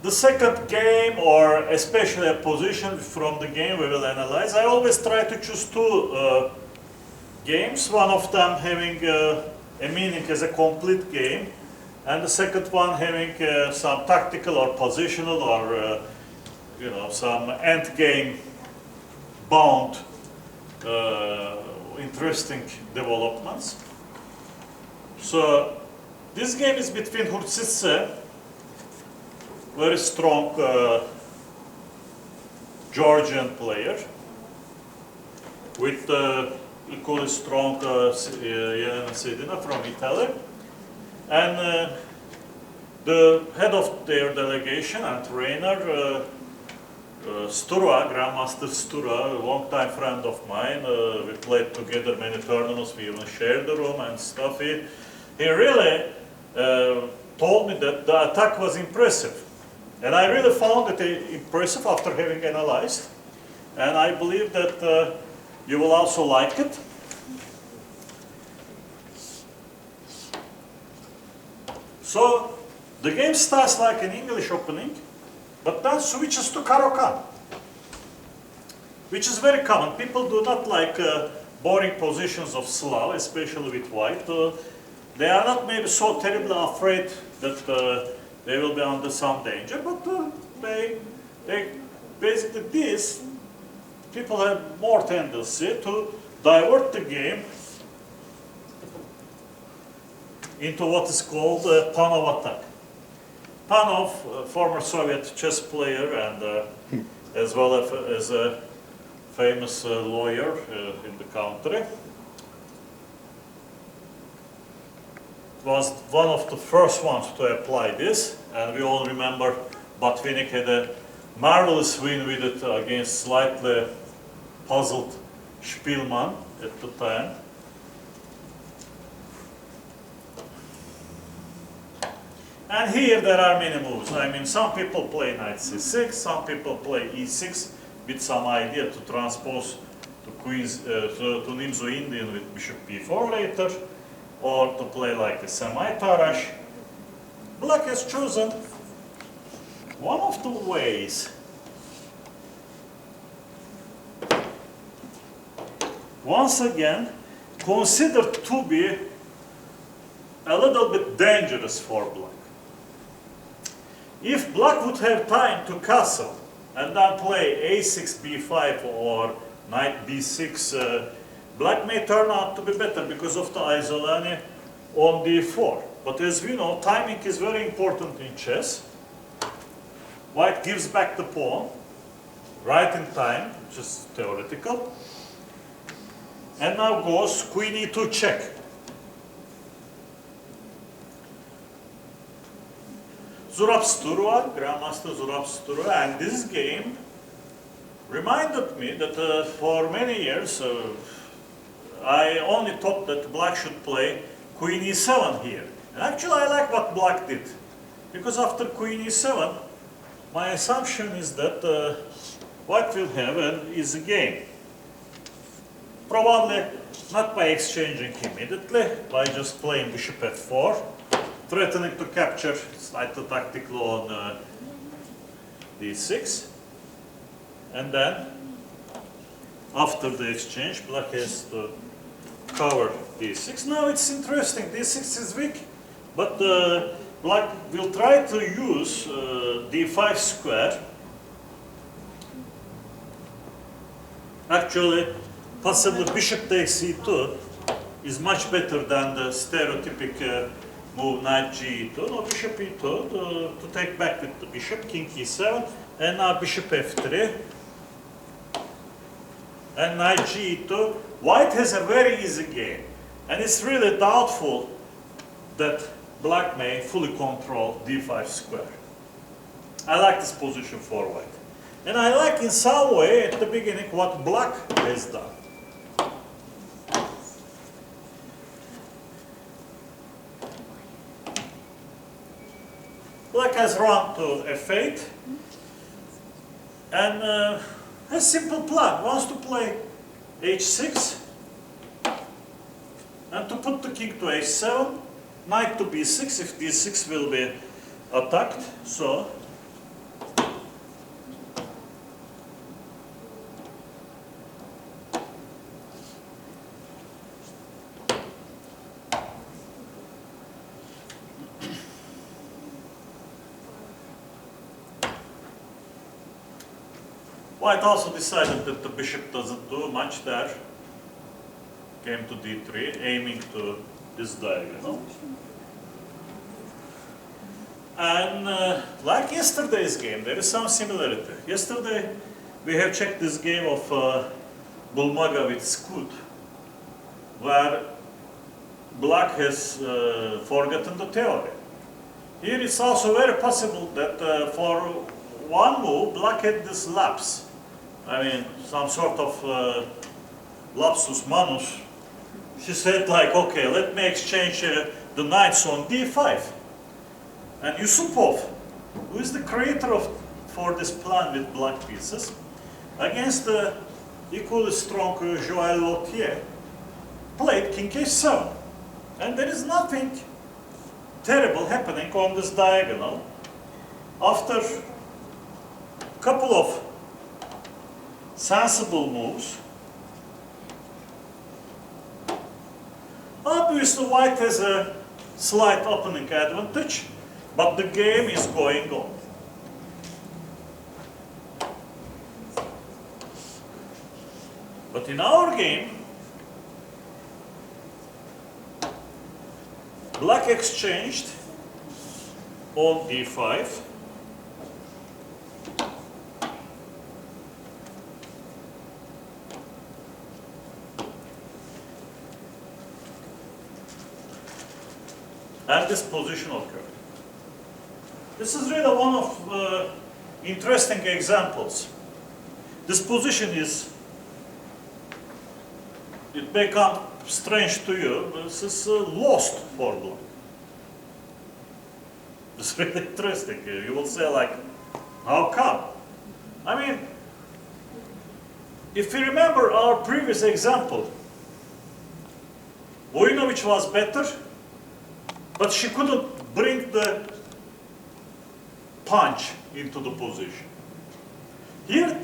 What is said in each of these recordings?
the second game, or especially a position from the game we will analyze, I always try to choose two games, one of them having a meaning as a complete game, and the second one having some tactical or positional or some end game bound interesting developments. So this game is between Khurtsidze, very strong Georgian player, with equally strong Elena Sedina from Italy, and the head of their delegation and trainer, Stura, Grandmaster Stura, a long-time friend of mine. We played together many tournaments, we even shared the room and stuff. He really told me that the attack was impressive. And I really found it impressive after having analyzed. And I believe that you will also like it. So the game starts like an English opening, but then switches to Karokan, which is very common. People do not like boring positions of Slav, especially with white. They are not maybe so terribly afraid that they will be under some danger, but they basically this, people have more tendency to divert the game into what is called Panov attack. Panov, former Soviet chess player and as well as a famous lawyer in the country, was one of the first ones to apply this, and we all remember Botvinnik had a marvelous win with it against slightly puzzled Spielmann at the time. And here there are many moves. I mean, some people play knight c6, some people play e6 with some idea to transpose to Nimzo Indian with bishop b4 later, or to play like a semi-Tarrasch. Black has chosen one of the ways. Once again, considered to be a little bit dangerous for black. If black would have time to castle and then play a6, b5 or knight b6, black may turn out to be better because of the isolani on d4. But as we know, timing is very important in chess. White gives back the pawn, right in time, which is theoretical. And now goes queen e2 check. Zurab Sturua, Grandmaster Zurab Sturua, and this game reminded me that for many years I only thought that black should play queen e7 here. And actually I like what black did, because after queen e7, my assumption is that white will have an easy game. Probably not by exchanging immediately, by just playing bishop f4, threatening to capture slightly tactical on d6. And then, after the exchange, black has to cover d6. Now it's interesting, d6 is weak, but black will try to use d5 square. Actually, possibly bishop takes e2 is much better than the stereotypic move knight g2. No, bishop e2 to take back with the bishop, king e7, and now bishop f3. And knight g2. White has a very easy game, and it's really doubtful that black may fully control d5 square. I like this position for white. And I like in some way at the beginning what black has done. Black has run to f8 and has a simple plan. Wants to play h6 and to put the king to h7, knight to b6 if d6 will be attacked. So White also decided that the bishop doesn't do much there. Came to d3, aiming to this diagonal. And like yesterday's game, there is some similarity. Yesterday, we have checked this game of Bulmaga with Scoot, where Black has forgotten the theory. Here it's also very possible that for one move, Black had this lapse. I mean, some sort of lapsus manus. She said like, okay, let me exchange the knights on d5. And Yusupov, who is the creator for this plan with black pieces, against the equally strong Joël Lautier, played king h7. And there is nothing terrible happening on this diagonal. After a couple of sensible moves, obviously White has a slight opening advantage, but the game is going on. But in our game, Black exchanged on d5. And this position occurred. This is really one of interesting examples. This position is, it may come strange to you, but this is lost for Black. It's really interesting. You will say like, how come? I mean, if you remember our previous example, Vojinović was better, but she couldn't bring the punch into the position. Here,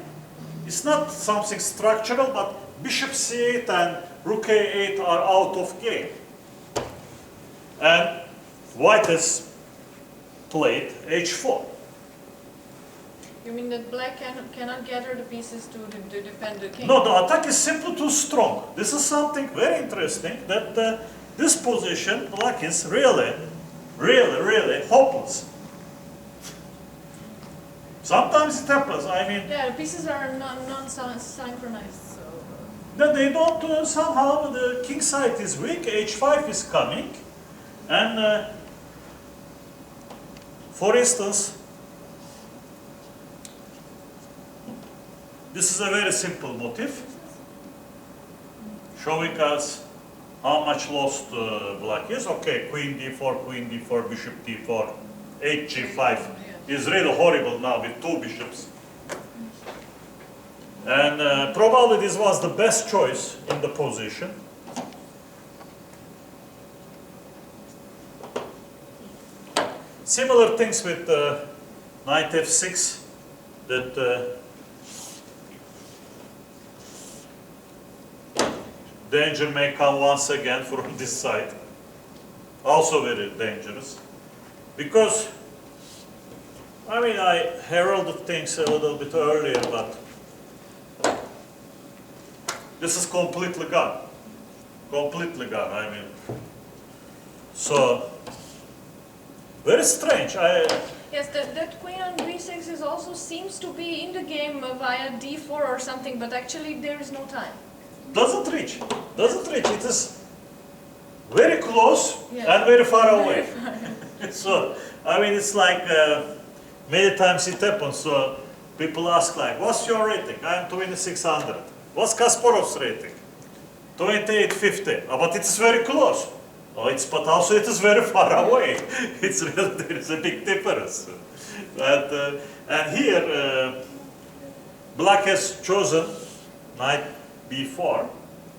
it's not something structural, but bishop c8 and rook a8 are out of game. And White has played h4. You mean that Black cannot gather the pieces to defend the king? No, the attack is simply too strong. This is something very interesting, that this position, Black is really, really hopeless. Sometimes it happens, I mean... Yeah, the pieces are non-synchronized, so... No, they don't, somehow the king side is weak, h5 is coming, and for instance, this is a very simple motif, showing us how much lost Black is. Okay, queen d4, bishop d4, hg5 is really horrible now with two bishops. And probably this was the best choice in the position. Similar things with knight f6, that danger may come once again from this side. Also very dangerous. Because, I mean, I heralded things a little bit earlier, but this is completely gone. Completely gone, I mean. So, very strange. Yes, that queen on b6 is also seems to be in the game via d4 or something, but actually there is no time. Doesn't reach. Doesn't reach. It is very close and very far away. So, I mean, it's like many times it happens. So, people ask like, what's your rating? I'm 2600. What's Kasparov's rating? 2850. But it is very close. Oh, but also it is very far away. It's really, there is a big difference. And here, Black has chosen knight b4,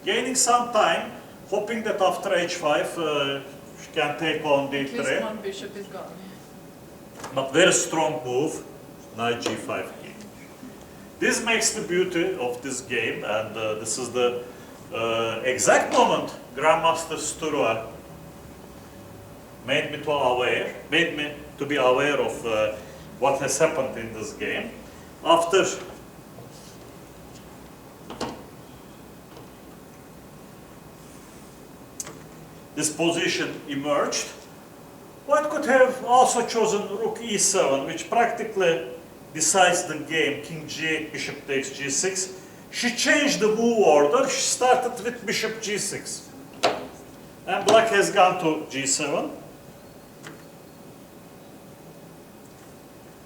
gaining some time, hoping that after h5 she can take on d3. At least one bishop is gone. But very strong move, knight g5 king. This makes the beauty of this game, and this is the exact moment Grandmaster Sturua made me to be aware of what has happened in this game. After this position emerged, White could have also chosen rook e7, which practically decides the game. King g8, bishop takes g6. She changed the move order. She started with bishop g6. And black has gone to g7.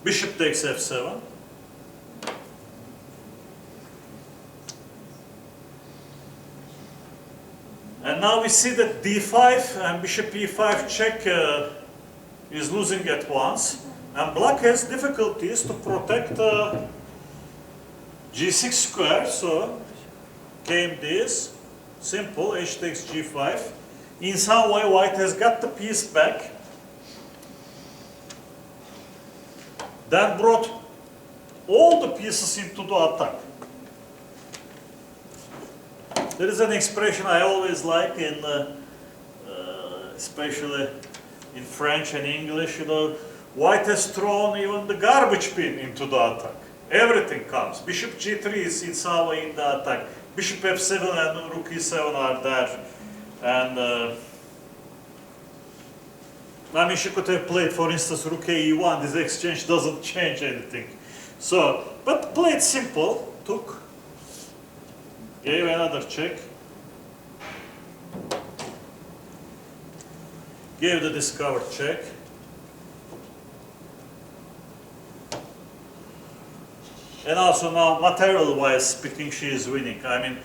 Bishop takes f7. And now we see that d5 and bishop e5 check is losing at once. And black has difficulties to protect g6 square. So came this. Simple, h takes g5. In some way, white has got the piece back. Then brought all the pieces into the attack. There is an expression I always like in, especially in French and English, you know, white has thrown even the garbage bin into the attack. Everything comes. Bishop g3 is in some way in the attack. Bishop f7 and rook e7 are there. And I mean, she could have played, for instance, rook e1. This exchange doesn't change anything. So, but played simple, took, gave another check, gave the discovered check. And also now, material-wise speaking, she is winning. I mean,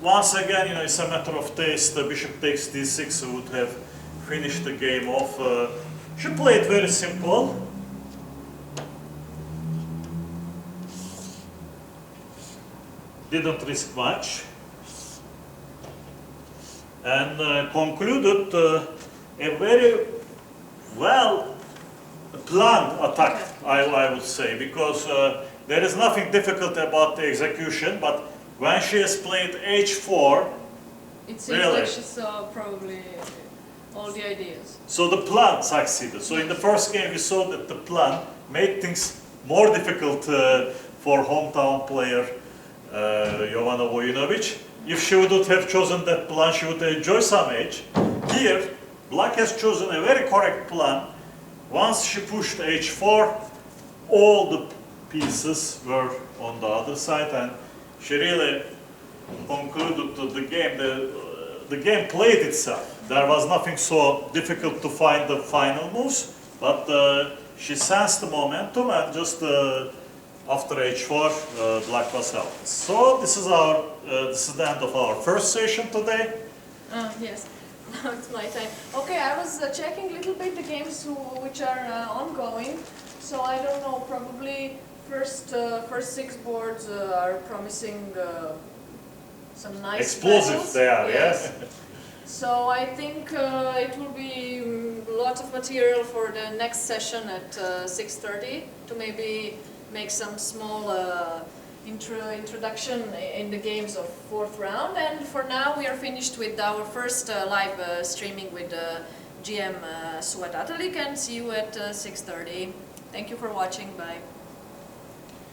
once again, you know, it's a matter of taste. The bishop takes d6 would have finished the game off. She played very simple. Didn't risk much. And concluded a very well planned attack, I would say, because there is nothing difficult about the execution, but when she has played h4, it seems really, like she saw probably all the ideas. So the plan succeeded. So in the first game we saw that the plan made things more difficult for hometown player Jovana Vojinovic. If she wouldn't have chosen that plan, she would enjoy some edge. Here, black has chosen a very correct plan. Once she pushed h4, all the pieces were on the other side, and she really concluded the game. The game played itself. There was nothing so difficult to find the final moves, but she sensed the momentum, and just after h4, black was helpless. So this is the end of our first session today. Yes, now it's my time. Okay, I was checking a little bit the games which are ongoing. So I don't know, probably first 6 boards are promising some nice explosive battles. they are, yes. Yeah. So I think it will be a lot of material for the next session at 6:30 to maybe make some small introduction in the games of 4th round. And for now we are finished with our first live streaming with GM Atalik, and see you at 6:30. Thank you for watching. Bye.